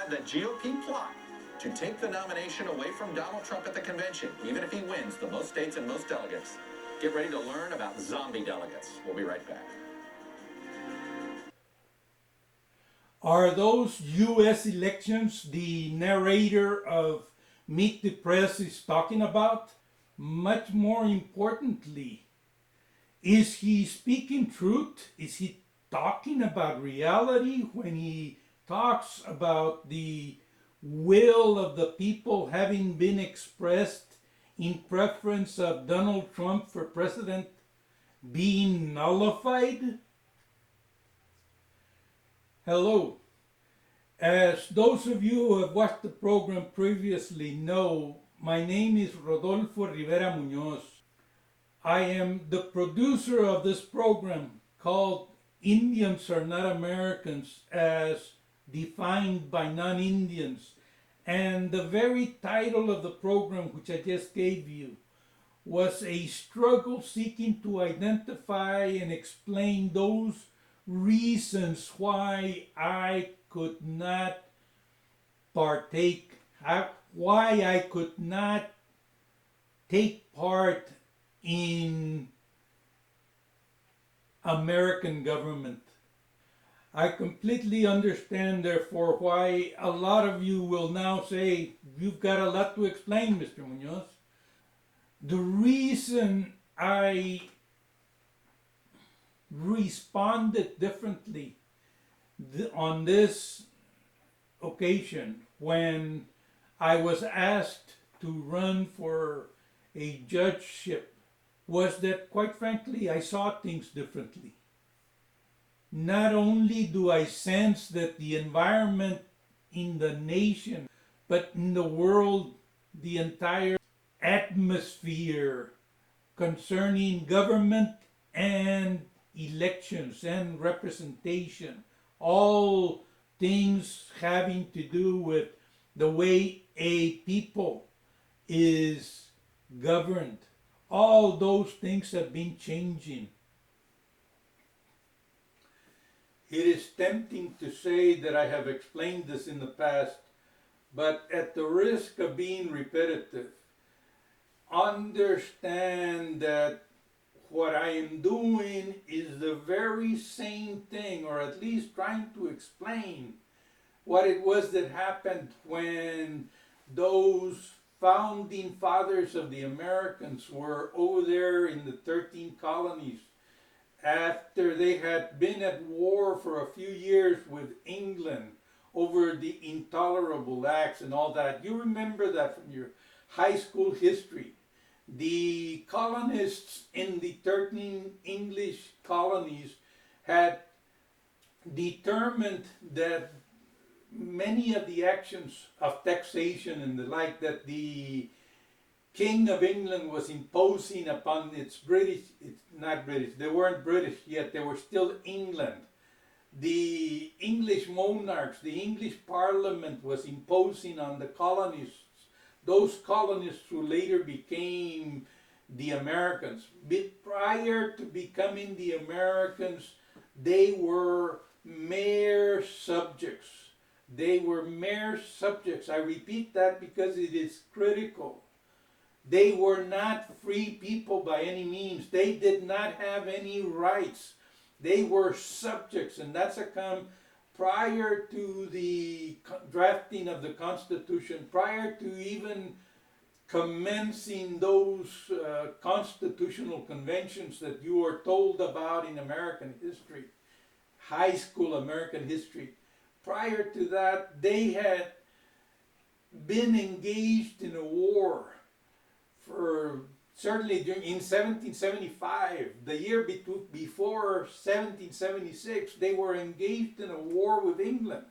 describe the GOP plot to take the nomination away from Donald Trump at the convention, even if he wins the most states and most delegates. Get ready to learn about zombie delegates. We'll be right back. Are those U.S. elections the narrator of Meet the Press is talking about? Much more importantly, is he speaking truth? Is he talking about reality when he talks about the will of the people having been expressed in preference of Donald Trump for president being nullified? Hello. As those of you who have watched the program previously know, my name is Rodolfo Rivera Munoz. I am the producer of this program called Indians Are Not Americans as defined by non-Indians. And the very title of the program, which I just gave you, was a struggle seeking to identify and explain those reasons why I could not partake, why I could not take part in American government. I completely understand, therefore, why a lot of you will now say, you've got a lot to explain, Mr. Munoz. The reason I responded differently on this occasion when I was asked to run for a judgeship was that, quite frankly, I saw things differently. Not only do I sense that the environment in the nation, but in the world, the entire atmosphere concerning government and elections and representation, all things having to do with the way a people is governed, all those things have been changing. It is tempting to say that I have explained this in the past, but at the risk of being repetitive, understand that what I am doing is the very same thing, or at least trying to explain what it was that happened when those founding fathers of the Americans were over there in the 13 colonies after they had been at war for a few years with England over the intolerable acts and all that. You remember that from your high school history. The colonists in the 13 English colonies had determined that many of the actions of taxation and the like that the King of England was imposing upon its British, they weren't British yet, they were still England. The English monarchs, the English Parliament was imposing on the colonists, those colonists who later became the Americans. Prior to becoming the Americans, they were mere subjects. They were mere subjects. I repeat that because it is critical. They were not free people by any means. They did not have any rights. They were subjects, and that's prior to the drafting of the Constitution, prior to even commencing those constitutional conventions that you are told about in American history, high school American history. Prior to that, they had been engaged in a war for certainly in 1775, the year before 1776, they were engaged in a war with England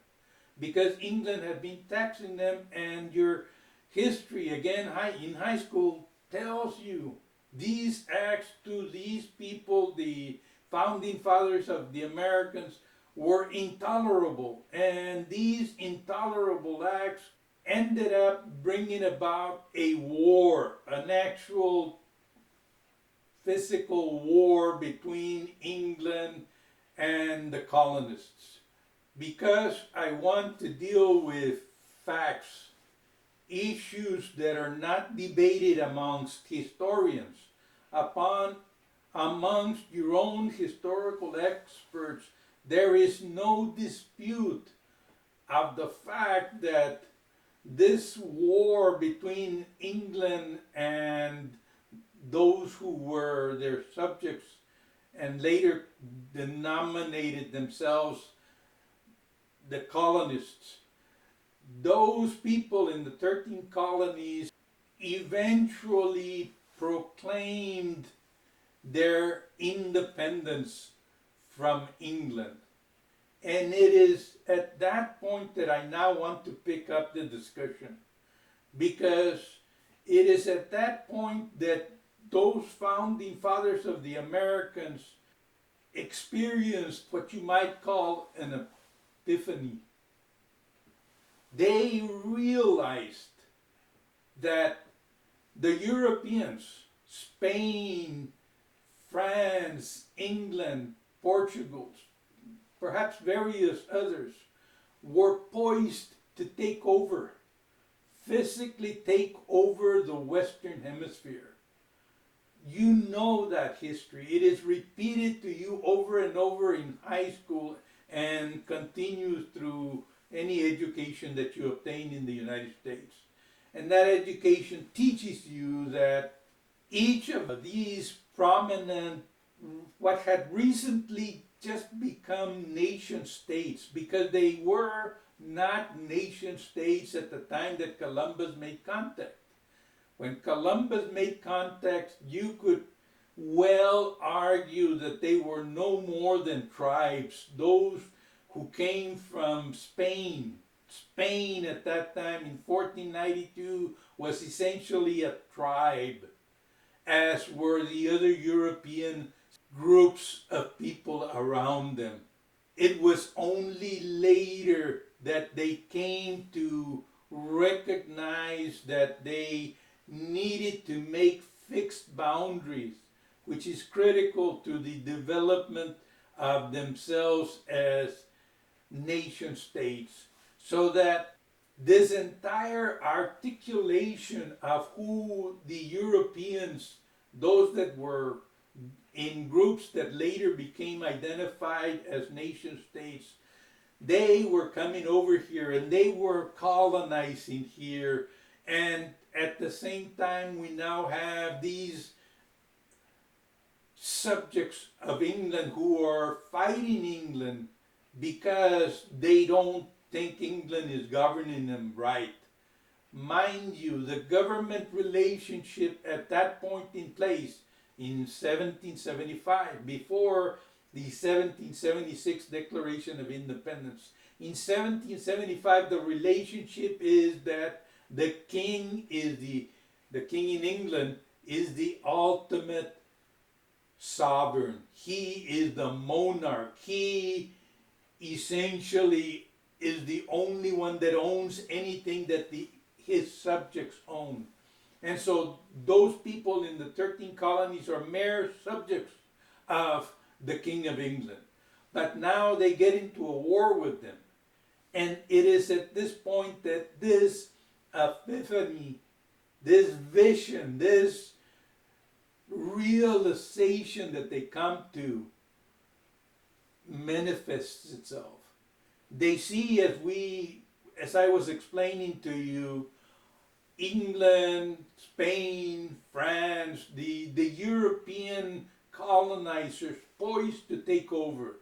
because England had been taxing them, and your history, again, in high school, tells you these acts to these people, the founding fathers of the Americans, were intolerable, and these intolerable acts ended up bringing about a war, an actual physical war between England and the colonists. because I want to deal with facts, issues that are not debated amongst historians, upon amongst your own historical experts. There is no dispute of the fact that this war between England and those who were their subjects and later denominated themselves the colonists, those people in the 13 colonies eventually proclaimed their independence from England. And it is at that point that I now want to pick up the discussion, because it is at that point that those founding fathers of the Americans experienced what you might call an epiphany. They realized that the Europeans, Spain, France, England, Portugal, perhaps various others, were poised to take over, physically take over the Western Hemisphere. You know that history. It is repeated to you over and over in high school and continues through any education that you obtain in the United States. And that education teaches you that each of these prominent, what had recently just become nation states, because they were not nation states at the time that Columbus made contact. When Columbus made contact, you could well argue that they were no more than tribes. Those who came from Spain. Spain at that time in 1492 was essentially a tribe, as were the other European groups of people around them. It was only later that they came to recognize that they needed to make fixed boundaries, which is critical to the development of themselves as nation states. So that this entire articulation of who the Europeans, those that were in groups that later became identified as nation states, they were coming over here and they were colonizing here. And at the same time, we now have these subjects of England who are fighting England because they don't think England is governing them right. Mind you, the government relationship at that point in place in 1775, before the 1776 Declaration of Independence. In 1775, the relationship is that the king in England is the ultimate sovereign. He is the monarch. He essentially is the only one that owns anything that his subjects own. And so those people in the 13 colonies are mere subjects of the King of England. But now they get into a war with them. And it is at this point that this epiphany, this vision, this realization that they come to manifests itself. They see, as I was explaining to you, England, Spain, France, the European colonizers poised to take over.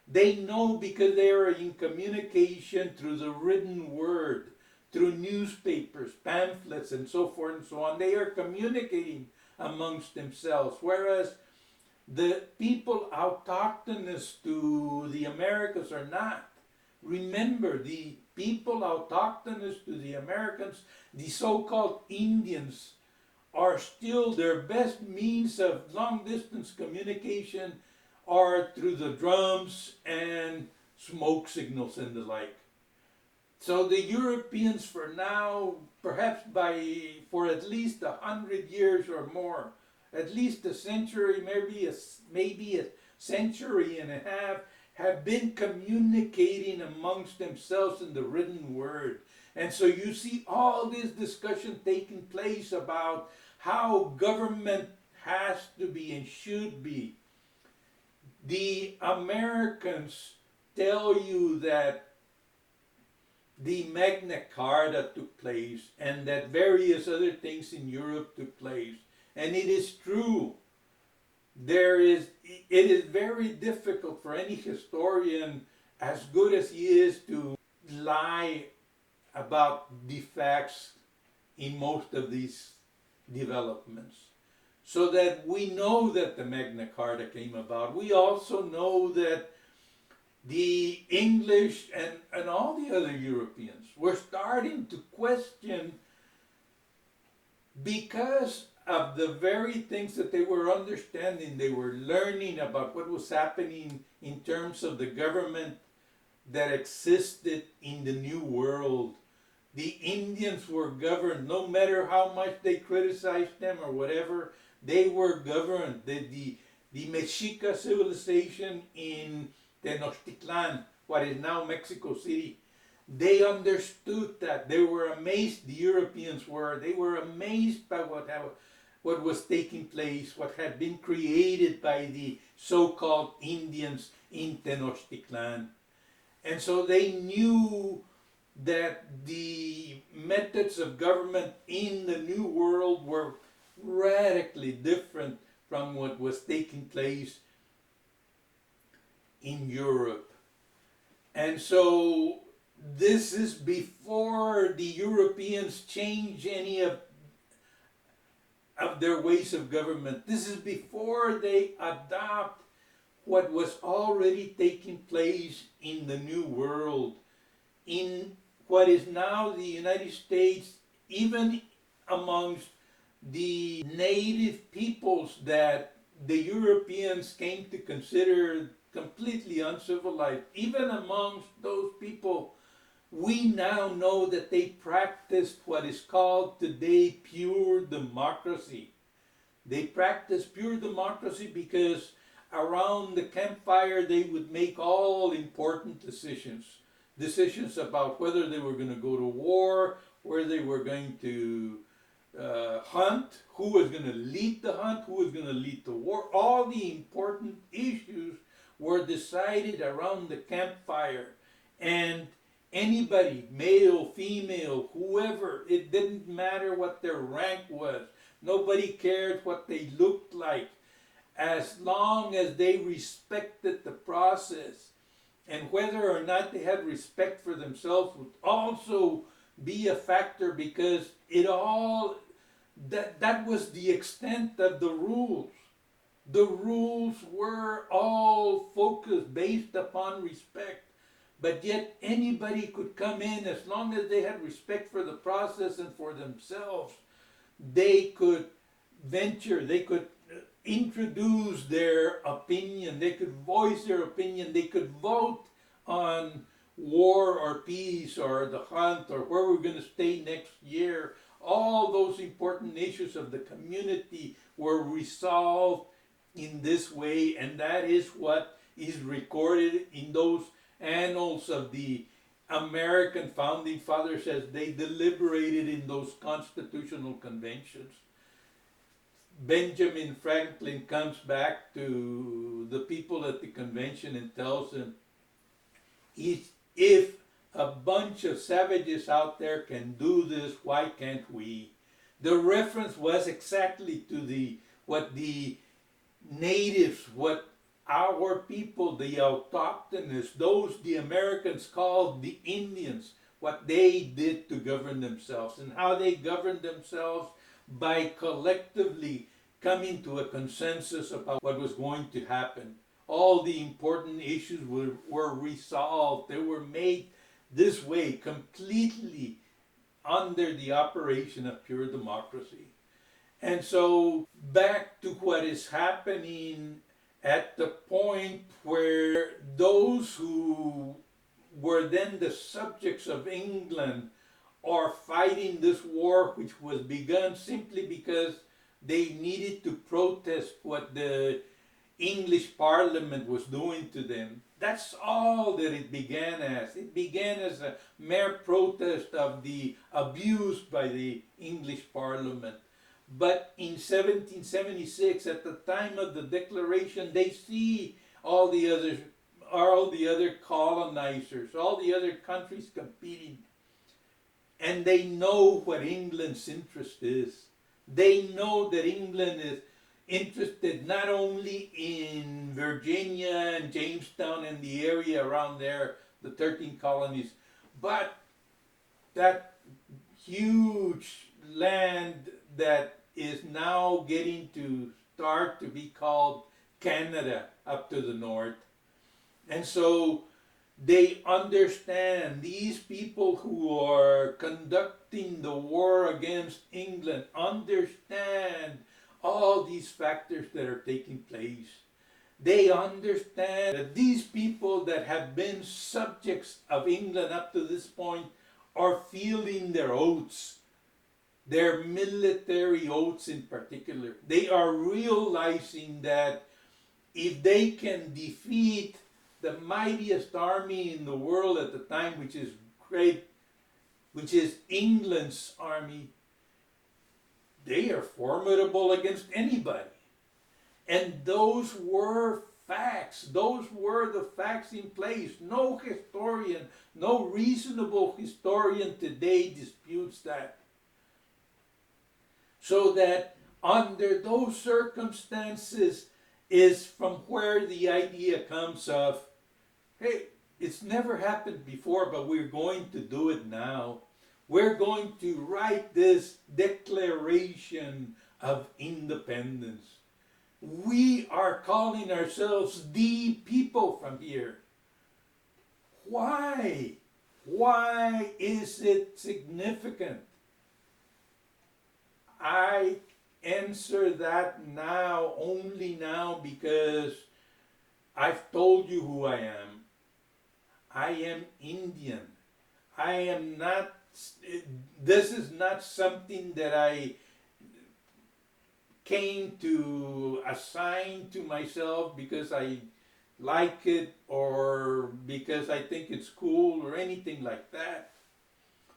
They know because they are in communication through the written word, through newspapers, pamphlets, and so forth and so on. They are communicating amongst themselves, whereas the people autochthonous to the Americas are not. Remember, the people autochthonous to the Americans, the so-called Indians, are still their best means of long-distance communication are through the drums and smoke signals and the like. So the Europeans for now, perhaps for at least 100 years or more, at least a century, maybe a century and a half, have been communicating amongst themselves in the written word. And so you see all this discussion taking place about how government has to be and should be. The Americans tell you that the Magna Carta took place and that various other things in Europe took place. And it is true. It is very difficult for any historian, as good as he is, to lie about the facts in most of these developments. So that we know that the Magna Carta came about. We also know that the English and all the other Europeans were starting to question, because of the very things that they were understanding, they were learning about what was happening in terms of the government that existed in the New World. The Indians were governed, no matter how much they criticized them or whatever, they were governed. The Mexica civilization in Tenochtitlan, what is now Mexico City, they understood that. They were amazed, the Europeans were. They were amazed by what was taking place, what had been created by the so-called Indians in Tenochtitlan. And so they knew that the methods of government in the New World were radically different from what was taking place in Europe. And so this is before the Europeans change any of their ways of government. This is before they adopt what was already taking place in the New World, in what is now the United States, even amongst the native peoples that the Europeans came to consider completely uncivilized. Even amongst those people, we now know that they practiced what is called today pure democracy. They practiced pure democracy because around the campfire they would make all important decisions. Decisions about whether they were going to go to war, where they were going to hunt, who was going to lead the hunt, who was going to lead the war. All the important issues were decided around the campfire. And anybody, male, female, whoever, it didn't matter what their rank was. Nobody cared what they looked like, as long as they respected the process. And whether or not they had respect for themselves would also be a factor, because that was the extent of the rules. The rules were all focused, based upon respect. But yet anybody could come in, as long as they had respect for the process and for themselves. They could venture, they could introduce their opinion, they could voice their opinion, they could vote on war or peace or the hunt or where we're going to stay next year. All those important issues of the community were resolved in this way, and that is what is recorded in those annals of the American founding fathers as they deliberated in those constitutional conventions. Benjamin Franklin comes back to the people at the convention and tells them, if a bunch of savages out there can do this, why can't we? The reference was exactly to what the natives, what our people, the autochthonous, those the Americans called the Indians, what they did to govern themselves, and how they governed themselves by collectively coming to a consensus about what was going to happen. All the important issues were resolved. They were made this way, completely under the operation of pure democracy. And so back to what is happening at the point where those who were then the subjects of England are fighting this war, which was begun simply because they needed to protest what the English Parliament was doing to them. That's all that it began as. It began as a mere protest of the abuse by the English Parliament. But in 1776, at the time of the Declaration, they see all the other colonizers, all the other countries competing, and they know what England's interest is. They know that England is interested not only in Virginia and Jamestown and the area around there, the 13 colonies, but that huge land that is now getting to start to be called Canada up to the north. And so they understand, these people who are conducting the war against England understand all these factors that are taking place. They understand that these people that have been subjects of England up to this point are feeling their oaths, their military oaths in particular. They are realizing that if they can defeat the mightiest army in the world at the time, which is England's army, they are formidable against anybody. And those were facts. Those were the facts in place. No historian, no reasonable historian today disputes that. So that under those circumstances is from where the idea comes of, hey, it's never happened before, but we're going to do it now. We're going to write this Declaration of Independence. We are calling ourselves the people from here. Why? Why is it significant? I answer that now, only now, because I've told you who I am. I am Indian. I am not, this is not something that I came to assign to myself because I like it or because I think it's cool or anything like that.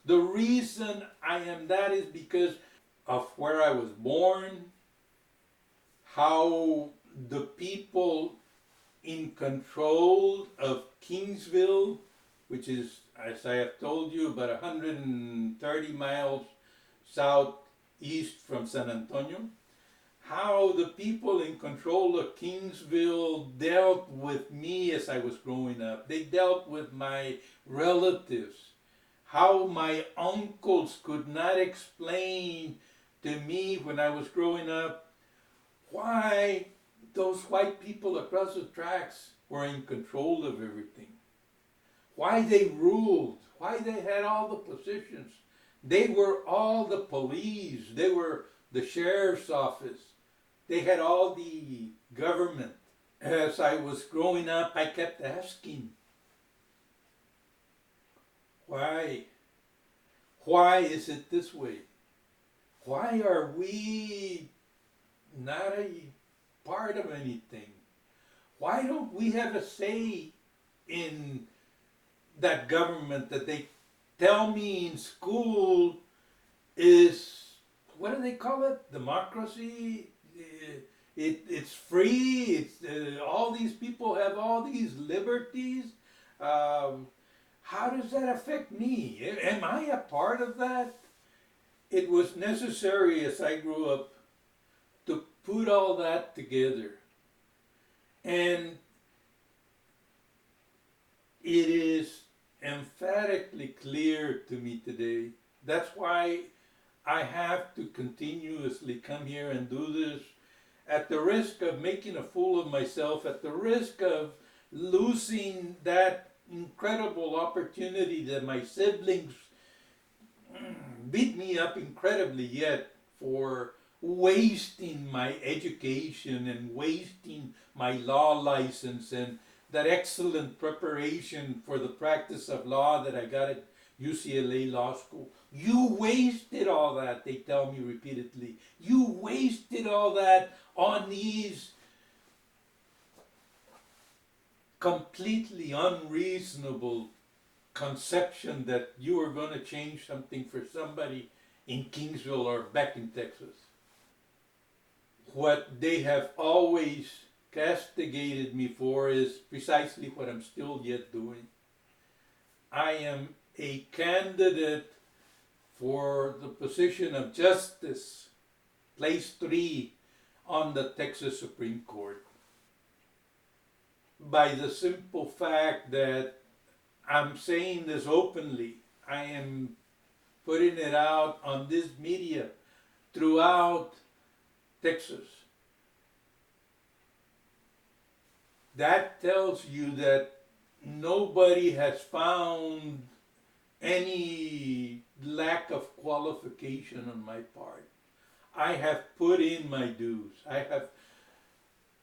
The reason I am that is because of where I was born, how the people in control of Kingsville, which is, as I have told you, about 130 miles southeast from San Antonio, how the people in control of Kingsville dealt with me as I was growing up. They dealt with my relatives. How my uncles could not explain to me when I was growing up why those white people across the tracks were in control of everything. Why they ruled. Why they had all the positions. They were all the police. They were the sheriff's office. They had all the government. As I was growing up, I kept asking, why? Why is it this way? Why are we not a part of anything? Why don't we have a say in that government that they tell me in school is, what do they call it? Democracy? It's free. It's all these people have all these liberties. How does that affect me? Am I a part of that? It was necessary as I grew up to put all that together. And it is emphatically clear to me today. That's why I have to continuously come here and do this at the risk of making a fool of myself, at the risk of losing that incredible opportunity that my siblings beat me up incredibly yet for wasting my education and wasting my law license and that excellent preparation for the practice of law that I got at UCLA Law School. You wasted all that, they tell me repeatedly. You wasted all that on these completely unreasonable conception that you are going to change something for somebody in Kingsville or back in Texas. What they have always castigated me for is precisely what I'm still yet doing. I am a candidate for the position of justice, place 3 on the Texas Supreme Court, by the simple fact that I'm saying this openly. I am putting it out on this media throughout Texas. That tells you that nobody has found any lack of qualification on my part. I have put in my dues. I have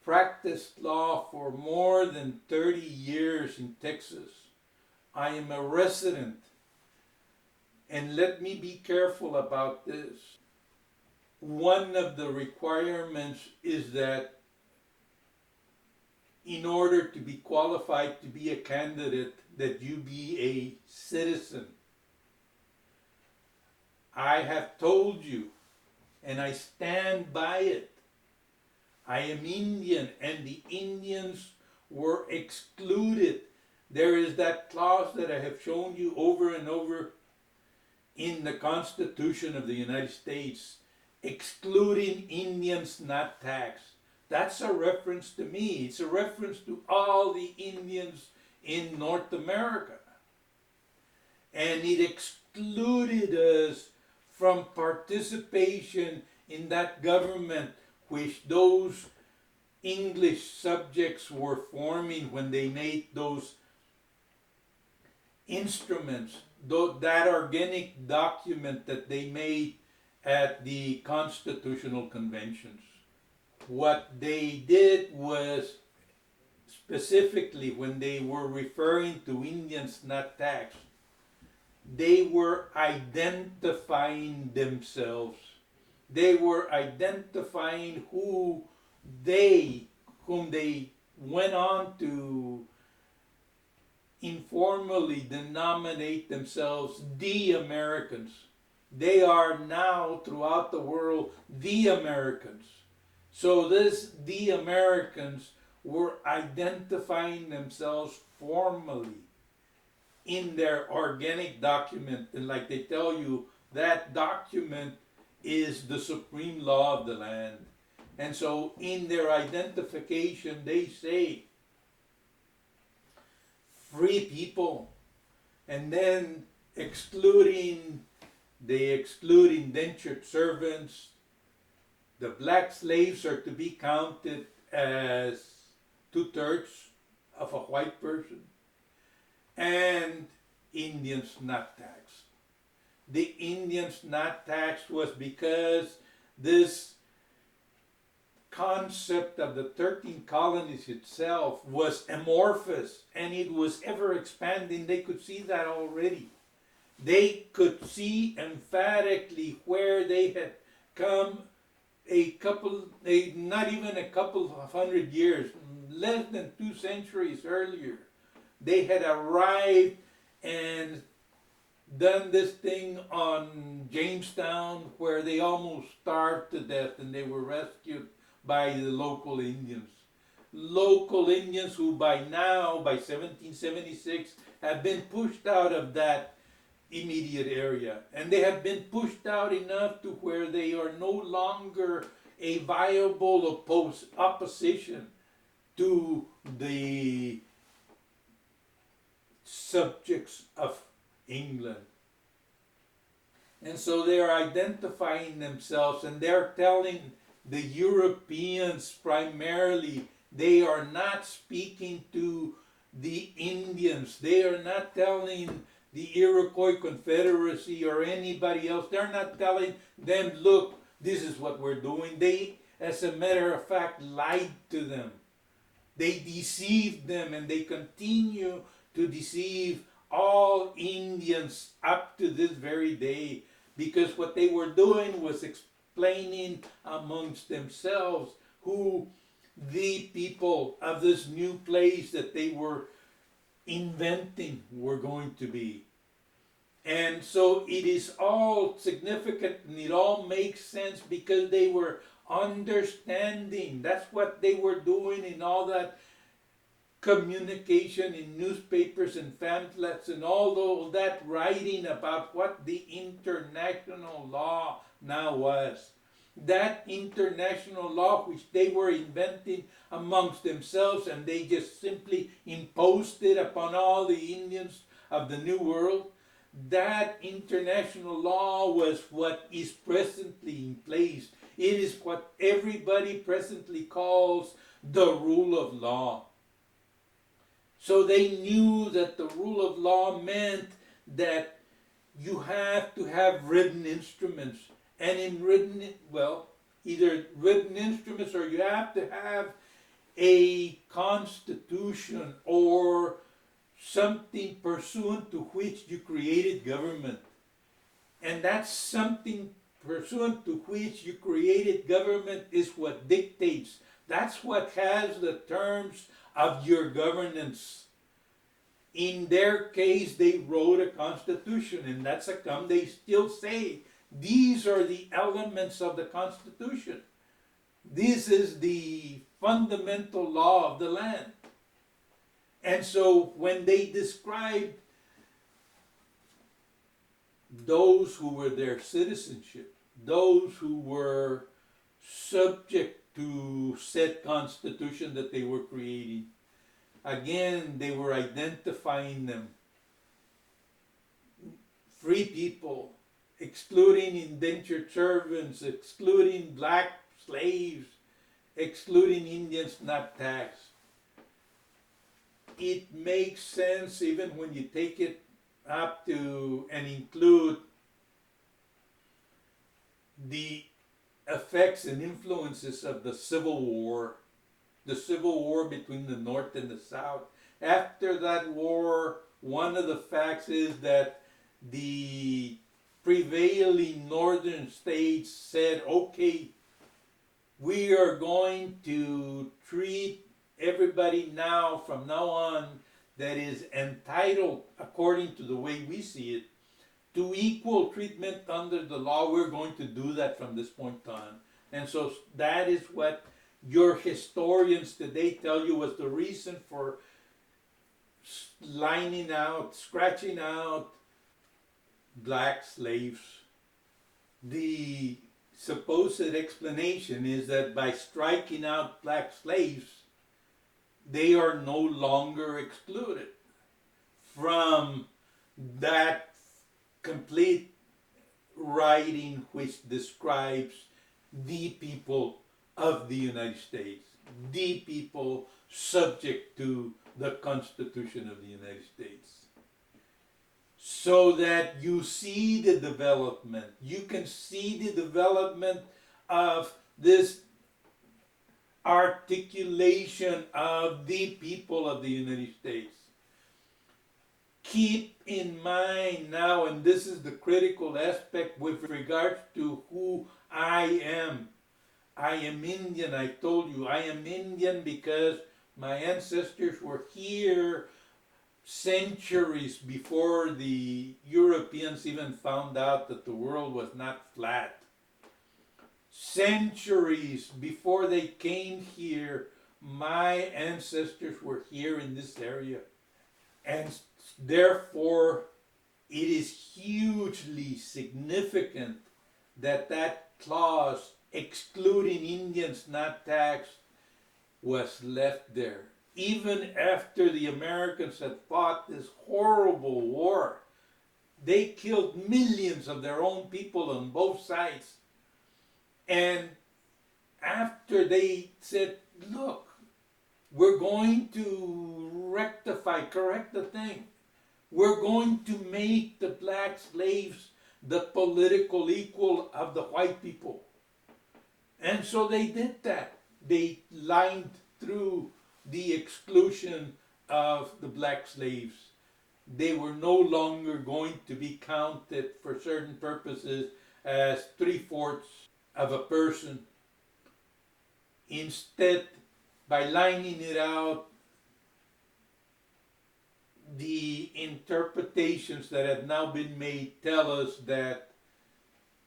practiced law for more than 30 years in Texas. I am a resident. And let me be careful about this. One of the requirements is that in order to be qualified to be a candidate, that you be a citizen. I have told you, and I stand by it, I am Indian, and the Indians were excluded. There is that clause that I have shown you over and over in the Constitution of the United States, excluding Indians not taxed. That's a reference to me. It's a reference to all the Indians in North America. And it excluded us from participation in that government which those English subjects were forming when they made those instruments, that organic document that they made at the constitutional conventions. What they did was, specifically when they were referring to Indians not taxed, they were identifying themselves. They were identifying whom they went on to informally denominate themselves the Americans. They are now throughout the world the Americans. So the Americans were identifying themselves formally in their organic document, and like they tell you, that document is the supreme law of the land. And so in their identification they say free people, and then they exclude indentured servants. The black slaves are to be counted as 2/3 of a white person, and Indians not taxed. The Indians not taxed was because this concept of the 13 colonies itself was amorphous, and it was ever expanding. They could see that already. They could see emphatically where they had come not even a couple of hundred years, less than 2 centuries earlier. They had arrived and done this thing on Jamestown where they almost starved to death, and they were rescued by the local Indians. Local Indians who by now, by 1776, have been pushed out of that immediate area. And they have been pushed out enough to where they are no longer a viable opposition to the subjects of England. And so they are identifying themselves, and they're telling the Europeans primarily, they are not speaking to the Indians. They are not telling the Iroquois Confederacy or anybody else. They're not telling them, look, this is what we're doing. They, as a matter of fact, lied to them. They deceived them, and they continue to deceive all Indians up to this very day, because what they were doing was explaining amongst themselves who the people of this new place that they were inventing were going to be. And so it is all significant and it all makes sense because they were understanding. That's what they were doing in all that communication in newspapers and pamphlets and all that writing about what the international law now was. That international law which they were inventing amongst themselves, and they just simply imposed it upon all the Indians of the New World. That international law was what is presently in place. It is what everybody presently calls the rule of law. So they knew that the rule of law meant that you have to have written instruments. And in either written instruments, or you have to have a constitution or something pursuant to which you created government. And that something pursuant to which you created government is what dictates. That's what has the terms of your governance. In their case, they wrote a constitution, and that's a come. They still say these are the elements of the Constitution. This is the fundamental law of the land. And so when they described those who were their citizenship, those who were subject to said constitution that they were creating, again, they were identifying them. Free people, excluding indentured servants, excluding black slaves, excluding Indians not taxed. It makes sense even when you take it up to and include the effects and influences of the Civil War between the North and the South. After that war, one of the facts is that the prevailing northern states said, okay, we are going to treat everybody now, from now on, that is entitled, according to the way we see it, to equal treatment under the law. We're going to do that from this point on. And so that is what your historians today tell you was the reason for lining out, scratching out black slaves. The supposed explanation is that by striking out black slaves, they are no longer excluded from that complete writing which describes the people of the United States, the people subject to the Constitution of the United States. So that you see the development, you can see the development of this articulation of the people of the United States. Keep in mind now, and this is the critical aspect with regards to who I am. I am Indian, I told you. I am Indian because my ancestors were here centuries before the Europeans even found out that the world was not flat. Centuries before they came here, my ancestors were here in this area. And therefore, it is hugely significant that that clause, excluding Indians not taxed, was left there. Even after the Americans had fought this horrible war, they killed millions of their own people on both sides. And after they said, look, we're going to correct the thing. We're going to make the black slaves the political equal of the white people. And so they did that. They lined through the exclusion of the black slaves. They were no longer going to be counted for certain purposes as 3/4 of a person. Instead, by lining it out, the interpretations that have now been made tell us that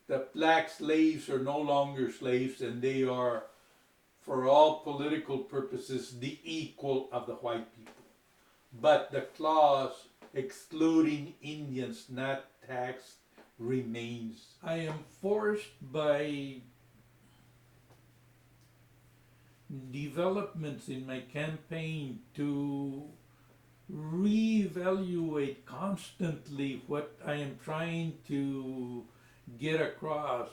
the black slaves are no longer slaves and they are, for all political purposes, the equal of the white people. But the clause excluding Indians not taxed remains. I am forced by developments in my campaign to reevaluate constantly what I am trying to get across,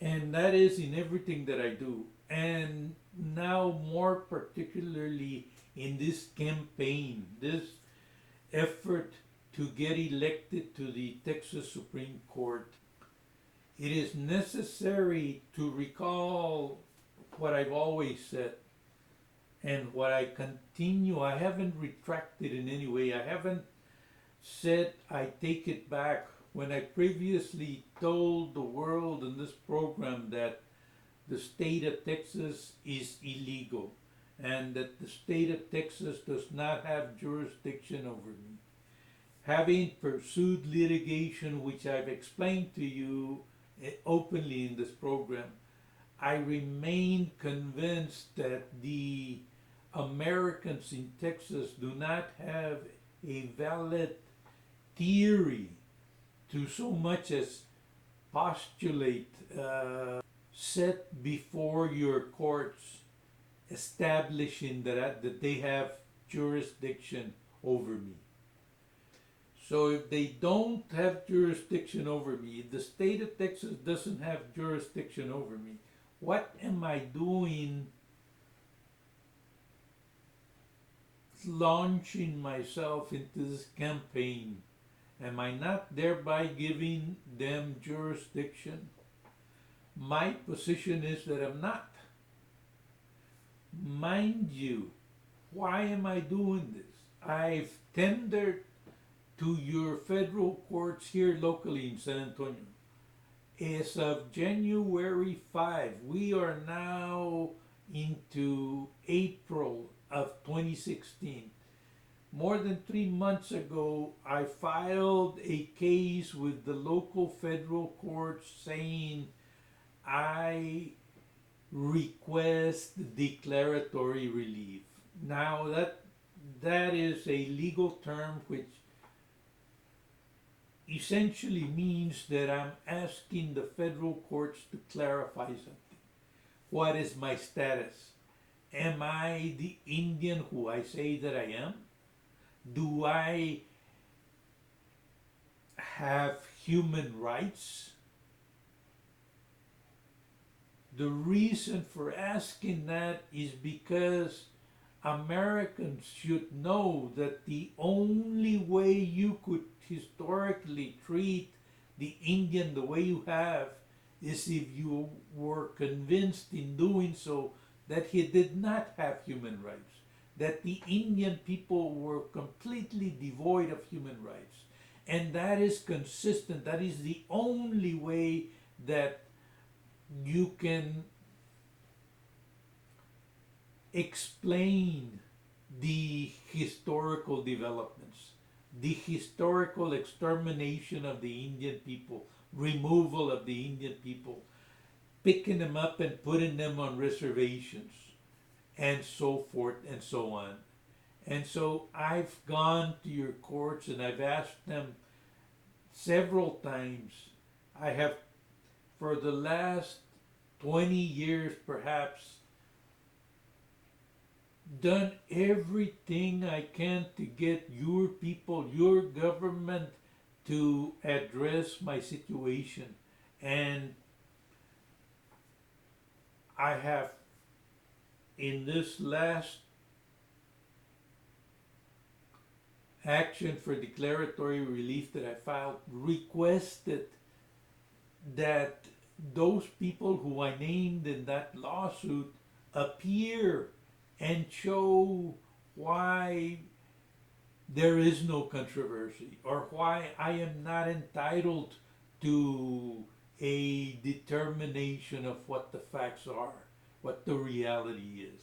and that is in everything that I do, and now more particularly in this campaign, this effort to get elected to the Texas Supreme Court. It is necessary to recall what I've always said and what I continue. I haven't retracted in any way. I haven't said I take it back when I previously told the world in this program that the state of Texas is illegal and that the state of Texas does not have jurisdiction over me. Having pursued litigation, which I've explained to you openly in this program, I remain convinced that the Americans in Texas do not have a valid theory to so much as postulate, set before your courts, establishing that they have jurisdiction over me. So if they don't have jurisdiction over me, if the state of Texas doesn't have jurisdiction over me, what am I doing launching myself into this campaign? Am I not thereby giving them jurisdiction? My position is that I'm not. Mind you, why am I doing this? I've tendered to your federal courts here locally in San Antonio. As of January 5, we are now into April of 2016. More than 3 months ago, I filed a case with the local federal courts saying I request declaratory relief. Now that is a legal term which essentially means that I'm asking the federal courts to clarify something. What is my status? Am I the Indian who I say that I am? Do I have human rights? The reason for asking that is because Americans should know that the only way you could historically treat the Indian the way you have is if you were convinced in doing so that he did not have human rights, that the Indian people were completely devoid of human rights. And that is consistent. That is the only way that you can explain the historical developments, the historical extermination of the Indian people, removal of the Indian people, picking them up and putting them on reservations, and so forth and so on. And so I've gone to your courts and I've asked them several times. I have, for the last 20 years perhaps, done everything I can to get your people, your government, to address my situation. And I have, in this last action for declaratory relief that I filed, requested that those people who I named in that lawsuit appear and show why there is no controversy or why I am not entitled to a determination of what the facts are, what the reality is.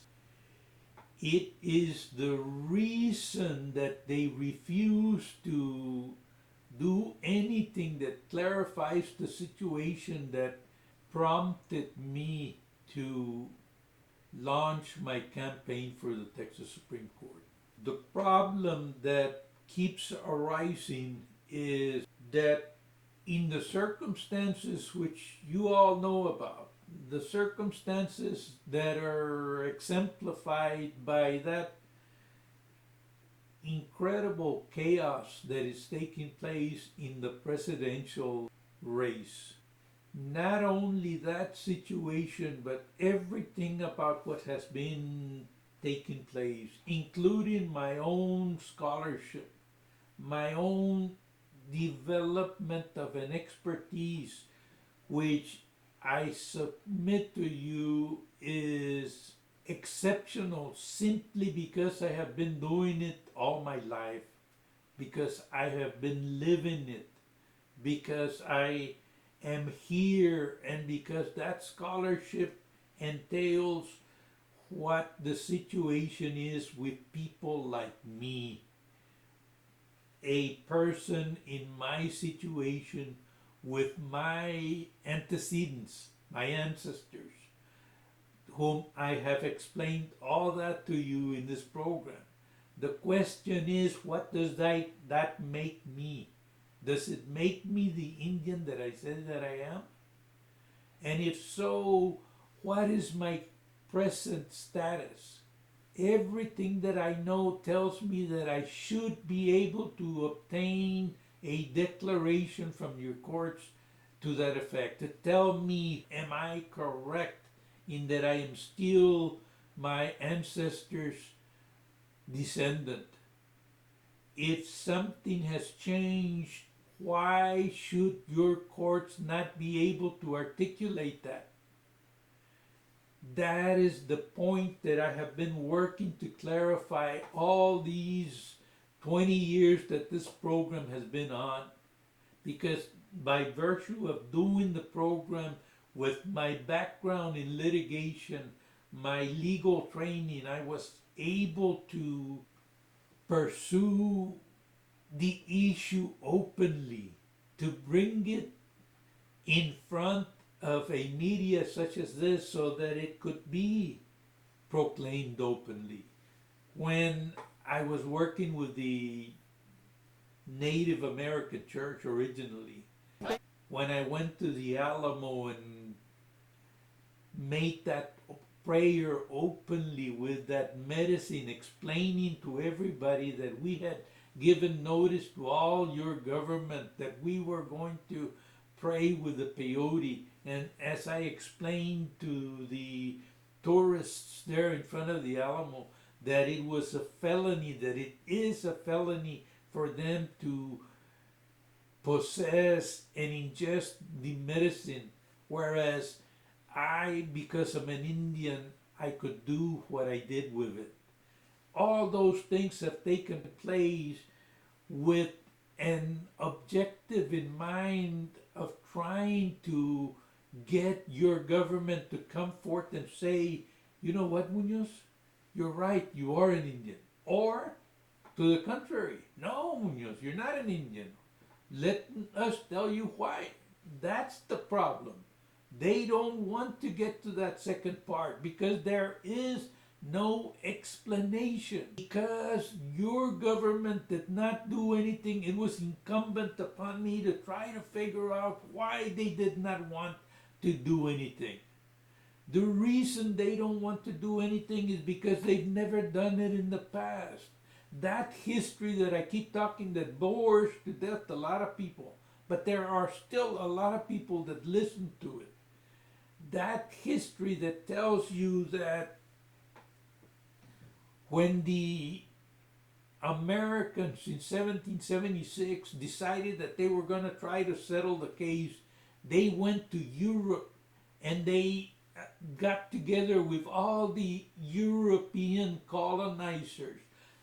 It is the reason that they refuse to do anything that clarifies the situation that prompted me to launch my campaign for the Texas Supreme Court. The problem that keeps arising is that in the circumstances which you all know about, the circumstances that are exemplified by that incredible chaos that is taking place in the presidential race. Not only that situation, but everything about what has been taking place, including my own scholarship, my own development of an expertise, which I submit to you is exceptional simply because I have been doing it all my life, because I have been living it, because I am here, and because that scholarship entails what the situation is with people like me, a person in my situation with my antecedents, my ancestors, whom I have explained all that to you in this program. The question is, what does that make me? Does it make me the Indian that I said that I am? And if so, what is my present status? Everything that I know tells me that I should be able to obtain a declaration from your courts to that effect, to tell me, am I correct in that I am still my ancestors' descendant? If something has changed, why should your courts not be able to articulate that? That is the point that I have been working to clarify all these 20 years that this program has been on. Because by virtue of doing the program with my background in litigation, my legal training, I was able to pursue the issue openly, to bring it in front of a media such as this so that it could be proclaimed openly. When I was working with the Native American Church originally, when I went to the Alamo and made that prayer openly with that medicine, explaining to everybody that we had given notice to all your government that we were going to pray with the peyote. And as I explained to the tourists there in front of the Alamo, that it was a felony, that it is a felony for them to possess and ingest the medicine, whereas I, because I'm an Indian, I could do what I did with it. All those things have taken place with an objective in mind of trying to get your government to come forth and say, you know what, Munoz, you're right, you are an Indian. Or, to the contrary, no, Munoz, you're not an Indian. Let us tell you why. That's the problem. They don't want to get to that second part because there is no explanation. Because your government did not do anything, it was incumbent upon me to try to figure out why they did not want to do anything. The reason they don't want to do anything is because they've never done it in the past. That history that I keep talking that bores to death a lot of people, but there are still a lot of people that listen to it. That history that tells you that when the Americans in 1776 decided that they were going to try to settle the case, they went to Europe and they got together with all the European colonizers,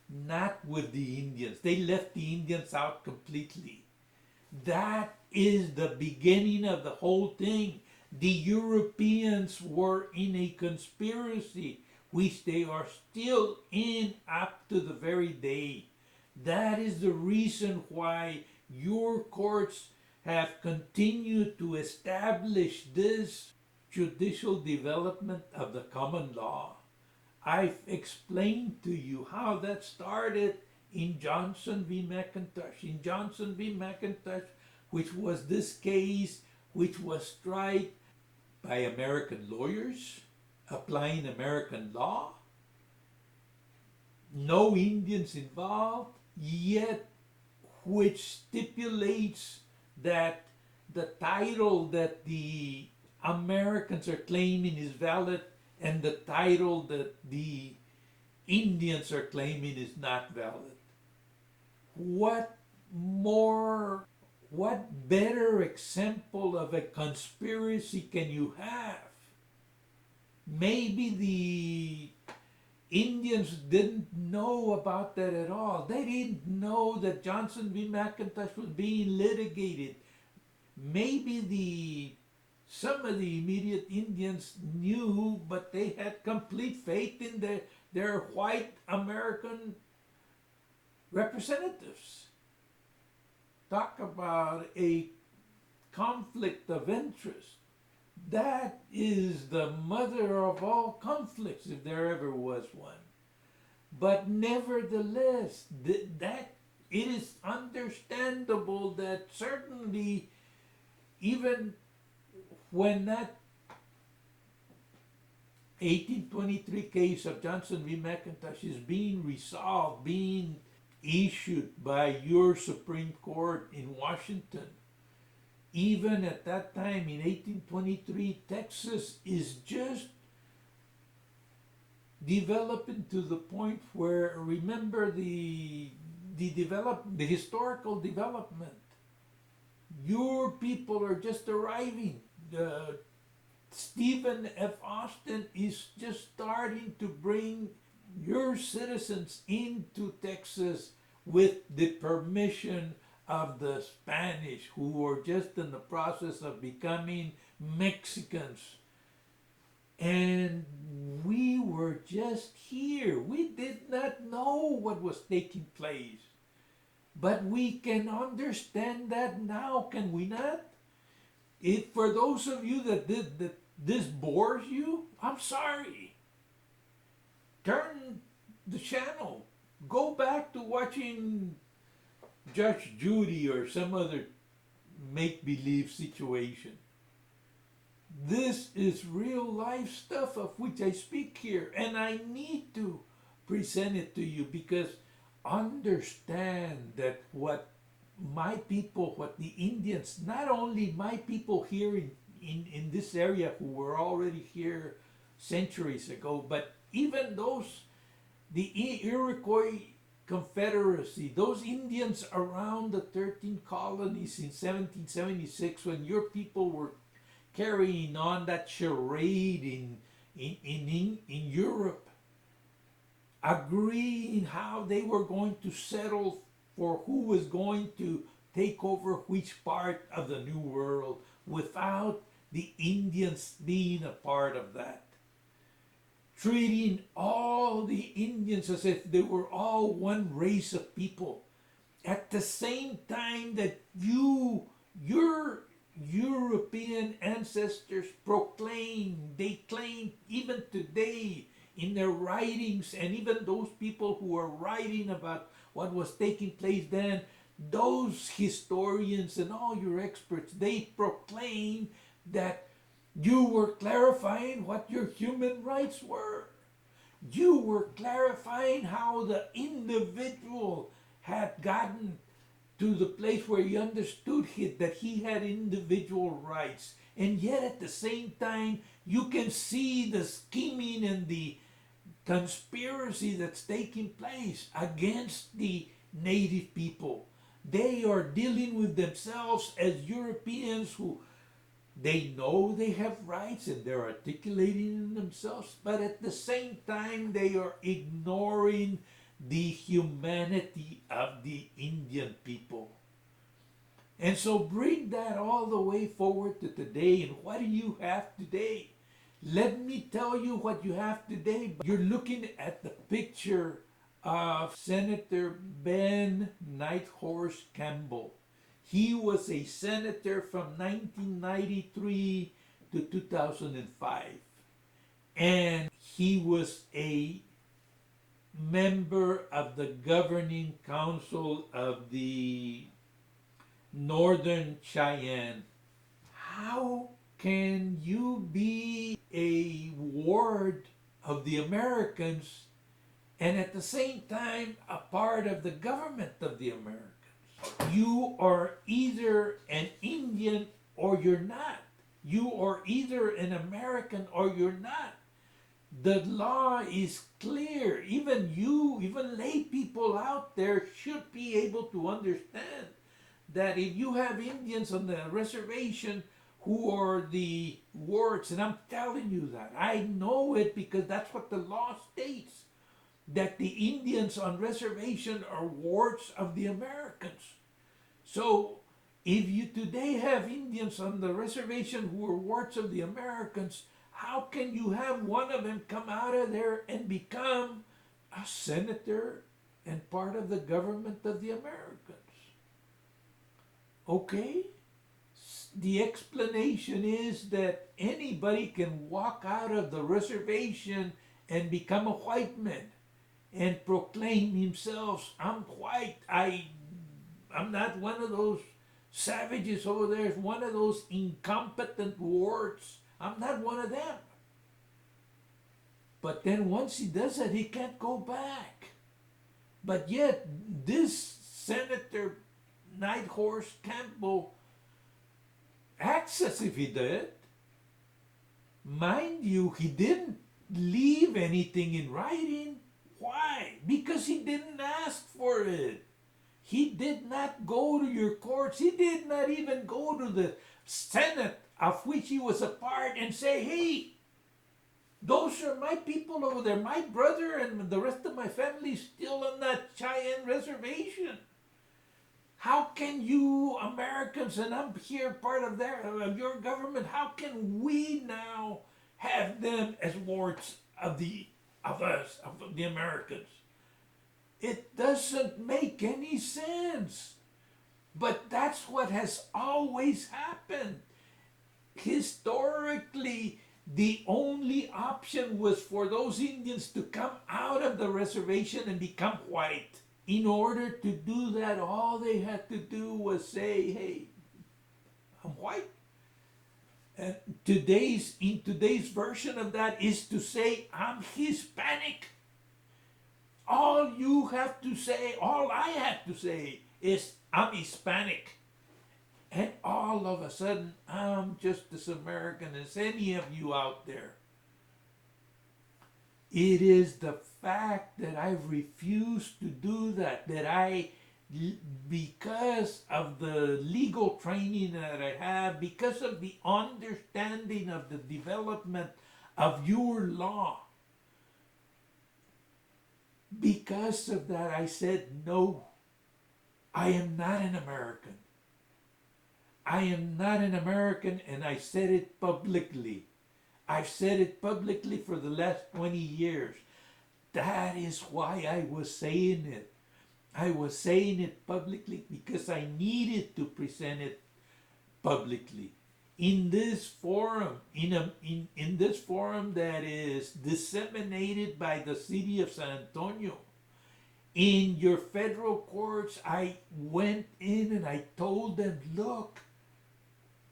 not with the Indians. They left the Indians out completely. That is the beginning of the whole thing. The Europeans were in a conspiracy which they are still in up to the very day. That is the reason why your courts have continued to establish this judicial development of the common law. I've explained to you how that started in Johnson v. McIntosh. In Johnson v. McIntosh, which was this case which was tried by American lawyers applying American law, no Indians involved, yet which stipulates that the title that the Americans are claiming is valid and the title that the Indians are claiming is not valid. What more, what better example of a conspiracy can you have? Maybe the Indians didn't know about that at all. They didn't know that Johnson v. McIntosh was being litigated. Maybe some of the immediate Indians knew, but they had complete faith in their white American representatives. Talk about a conflict of interest. That is the mother of all conflicts, if there ever was one. But nevertheless, that it is understandable that certainly, even when that 1823 case of Johnson v. McIntosh is being resolved, being issued by your Supreme Court in Washington, even at that time in 1823, Texas is just developing to the point where, remember the historical development. Your people are just arriving. Stephen F. Austin is just starting to bring your citizens into Texas with the permission of the Spanish, who were just in the process of becoming Mexicans. And we were just here. We did not know what was taking place. But we can understand that now, can we not? For those of you that this bores you, I'm sorry. Turn the channel. Go back to watching Judge Judy or some other make-believe situation. This is real life stuff of which I speak here, and I need to present it to you because understand that what my people, what the Indians, not only my people here in this area who were already here centuries ago, but even those, the Iroquois Confederacy, those Indians around the 13 colonies in 1776 when your people were carrying on that charade in Europe, agreeing how they were going to settle for who was going to take over which part of the New World without the Indians being a part of that. Treating all the Indians as if they were all one race of people. At the same time that your European ancestors they claim even today in their writings, and even those people who are writing about what was taking place then, those historians and all your experts, they proclaim that you were clarifying what your human rights were. You were clarifying how the individual had gotten to the place where he understood that he had individual rights. And yet at the same time, you can see the scheming and the conspiracy that's taking place against the native people. They are dealing with themselves as Europeans who they know they have rights and they're articulating in themselves, but at the same time they are ignoring the humanity of the Indian people. And so bring that all the way forward to today. And what do you have today? Let me tell you what you have today. You're looking at the picture of Senator Ben Nighthorse Campbell. He was a senator from 1993 to 2005. And he was a member of the governing council of the Northern Cheyenne. How can you be a ward of the Americans and at the same time a part of the government of the Americans? You are either an Indian or you're not. You are either an American or you're not. The law is clear. Even you, even lay people out there should be able to understand that if you have Indians on the reservation who are the wards, and I'm telling you that, I know it because that's what the law states, that the Indians on reservation are wards of the Americans. So if you today have Indians on the reservation who are wards of the Americans, how can you have one of them come out of there and become a senator and part of the government of the Americans? Okay? The explanation is that anybody can walk out of the reservation and become a white man and proclaim himself, I'm white, I'm not one of those savages over there, one of those incompetent wards. I'm not one of them. But then once he does that, he can't go back. But yet, this Senator Nighthorse Campbell acts as if he did. Mind you, he didn't leave anything in writing. Why? Because he didn't ask for it. He did not go to your courts. He did not even go to the Senate of which he was a part and say, hey, those are my people over there. My brother and the rest of my family is still on that Cheyenne reservation. How can you Americans, and I'm here part of your government, how can we now have them as wards of us, of the Americans? It doesn't make any sense. But that's what has always happened. Historically, the only option was for those Indians to come out of the reservation and become white. In order to do that, all they had to do was say, hey, I'm white. And in today's version of that is to say, I'm Hispanic. All you have to say, all I have to say is, I'm Hispanic. And all of a sudden, I'm just as American as any of you out there. It is the fact that I've refused to do that, because of the legal training that I have, because of the understanding of the development of your law, because of that I said, no, I am not an American. I am not an American, and I said it publicly. I've said it publicly for the last 20 years. That is why I was saying it. I was saying it publicly because I needed to present it publicly. In this forum, in this forum that is disseminated by the city of San Antonio, in your federal courts, I went in and I told them, look,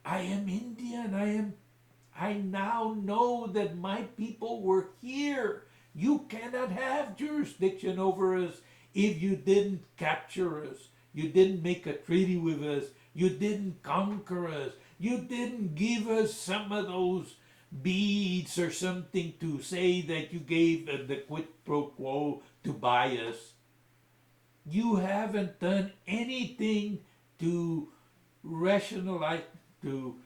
I am Indian. I now know that my people were here. You cannot have jurisdiction over us if you didn't capture us. You didn't make a treaty with us. You didn't conquer us. You didn't give us some of those beads or something to say that you gave the quid pro quo to buy us. You haven't done anything to rationalize, to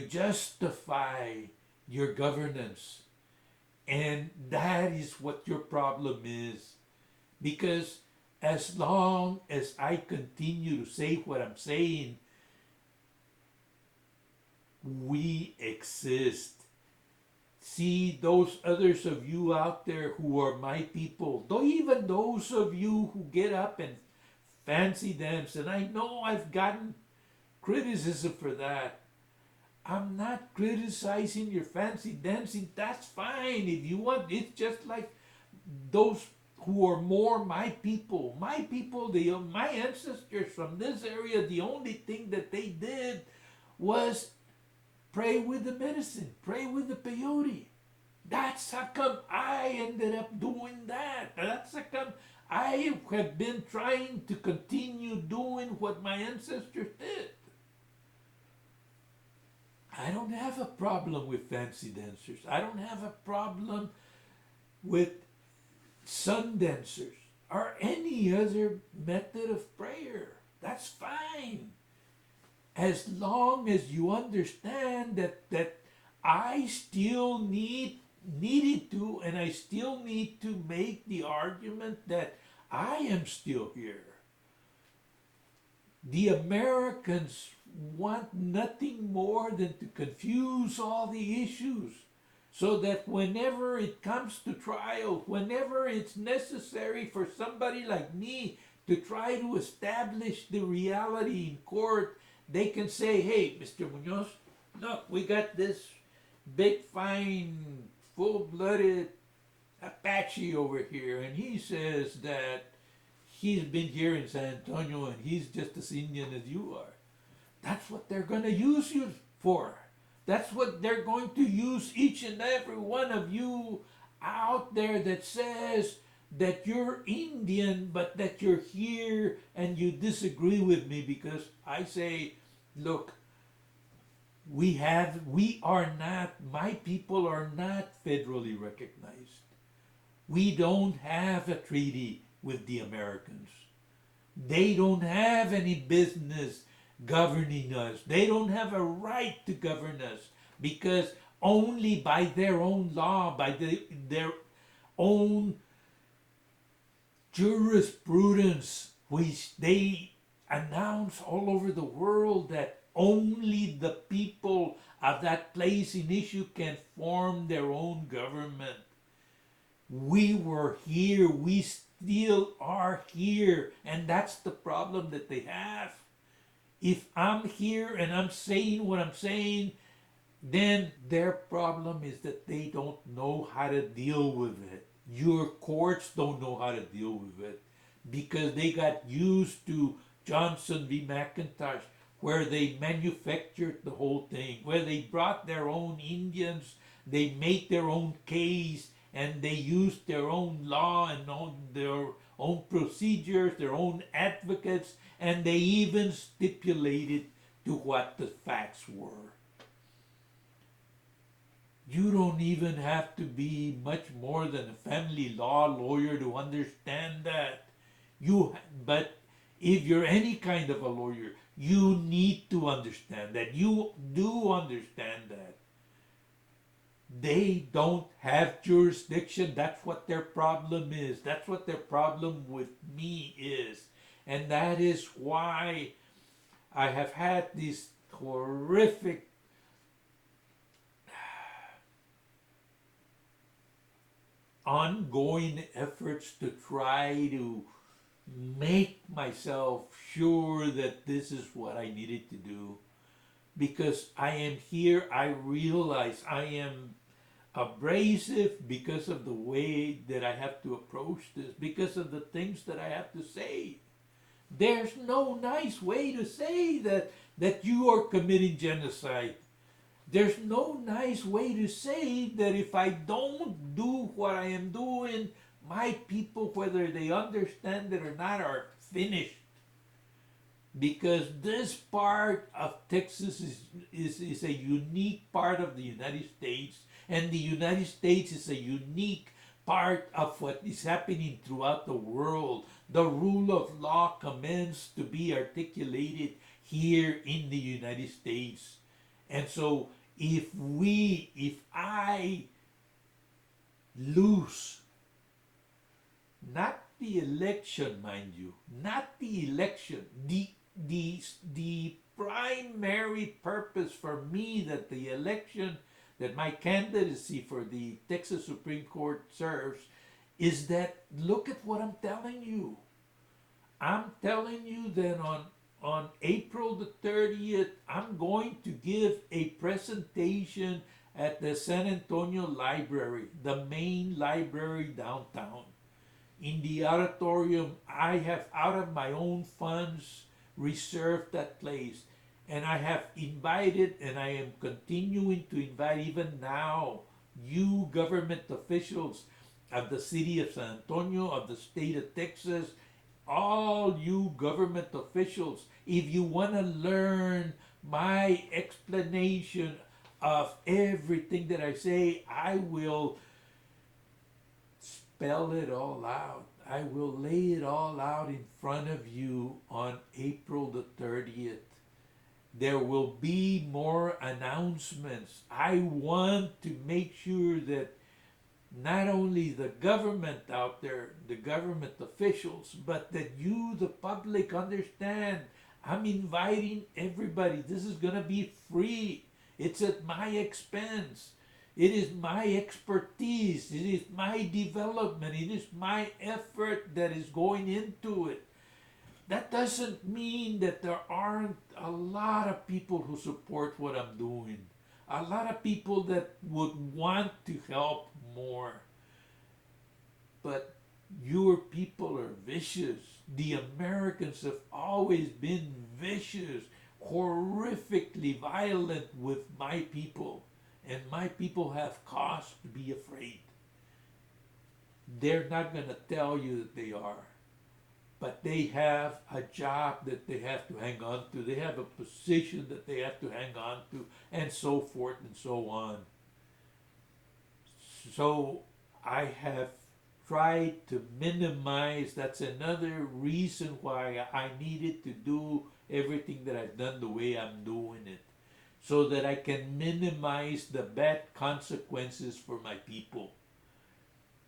justify your governance. And that is what your problem is. Because as long as I continue to say what I'm saying, we exist. see those others of you out there who are my people, though even those of you who get up and fancy dance, and I know I've gotten criticism for that. I'm not criticizing your fancy dancing. That's fine if you want. It's just like those who are more my people. My people, my ancestors from this area, the only thing that they did was pray with the medicine, pray with the peyote. That's how come I ended up doing that. That's how come I have been trying to continue doing what my ancestors did. I don't have a problem with fancy dancers. I don't have a problem with sun dancers or any other method of prayer. That's fine. As long as you understand that I still needed to, and I still need to make the argument that I am still here. The Americans want nothing more than to confuse all the issues so that whenever it comes to trial, whenever it's necessary for somebody like me to try to establish the reality in court, they can say, hey, Mr. Munoz, look, we got this big, fine, full-blooded Apache over here, and he says that he's been here in San Antonio and he's just as Indian as you are. That's what they're going to use you for. That's what they're going to use each and every one of you out there that says that you're Indian, but that you're here and you disagree with me because I say, look, my people are not federally recognized. We don't have a treaty with the Americans. They don't have any business governing us. They don't have a right to govern us because only by their own law, by their own jurisprudence, which they announce all over the world that only the people of that place in issue can form their own government. We were here, we still are here, and that's the problem that they have. If I'm here and I'm saying what I'm saying, then their problem is that they don't know how to deal with it. Your courts don't know how to deal with it because they got used to Johnson v. McIntosh, where they manufactured the whole thing, where they brought their own Indians, they made their own case, and they used their own law and their own procedures, their own advocates, and they even stipulated to what the facts were. You don't even have to be much more than a family law lawyer to understand that. But if you're any kind of a lawyer, you need to understand that. You do understand that. They don't have jurisdiction. That's what their problem is. That's what their problem with me is. And that is why I have had these horrific ongoing efforts to try to make myself sure that this is what I needed to do. Because I am here, I realize I am abrasive because of the way that I have to approach this, because of the things that I have to say. There's no nice way to say that you are committing genocide. There's no nice way to say that if I don't do what I am doing, my people, whether they understand it or not, are finished. Because this part of Texas is a unique part of the United States, and the United States is a unique part of what is happening throughout the world. The rule of law commences to be articulated here in the United States. And so if I lose, not the election, mind you, not the election, the primary purpose for me that that my candidacy for the Texas Supreme Court serves is that look at what I'm telling you. I'm telling you that on April the 30th, I'm going to give a presentation at the San Antonio Library, the main library downtown. In the auditorium, I have out of my own funds reserved that place. And I have invited, and I am continuing to invite even now, you government officials of the city of San Antonio, of the state of Texas, all you government officials, if you want to learn my explanation of everything that I say, I will spell it all out. I will lay it all out in front of you on April the 30th. There will be more announcements. I want to make sure that not only the government out there, the government officials, but that you, the public, understand. I'm inviting everybody. This is going to be free. It's at my expense. It is my expertise. It is my development. It is my effort that is going into it. That doesn't mean that there aren't a lot of people who support what I'm doing. A lot of people that would want to help more. But your people are vicious. The Americans have always been vicious, horrifically violent with my people. And my people have cause to be afraid. They're not going to tell you that they are. But they have a job that they have to hang on to. They have a position that they have to hang on to, and so forth and so on. So I have tried to minimize. That's another reason why I needed to do everything that I've done the way I'm doing it, so that I can minimize the bad consequences for my people.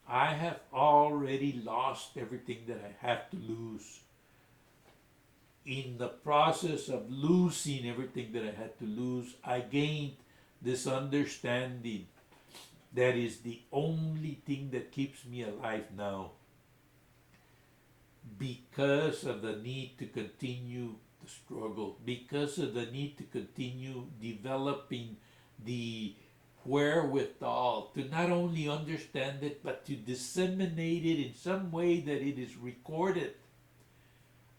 I have already lost everything that I have to lose. In the process of losing everything that I had to lose, I gained this understanding that is the only thing that keeps me alive now. Because of the need to continue the struggle, because of the need to continue developing the wherewithal to not only understand it, but to disseminate it in some way that it is recorded.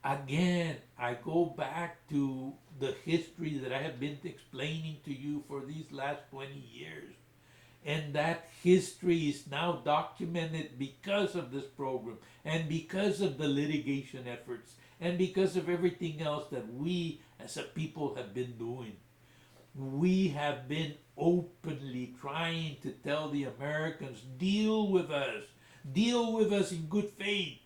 Again, I go back to the history that I have been explaining to you for these last 20 years. And that history is now documented because of this program and because of the litigation efforts and because of everything else that we as a people have been doing. We have been openly trying to tell the Americans, deal with us in good faith.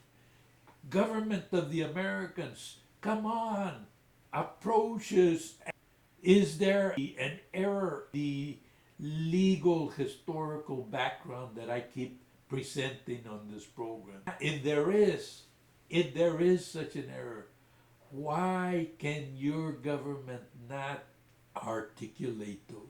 Government of the Americans, come on, approach us. Is there an error? The legal historical background that I keep presenting on this program. If there is such an error, why can your government not articulate those?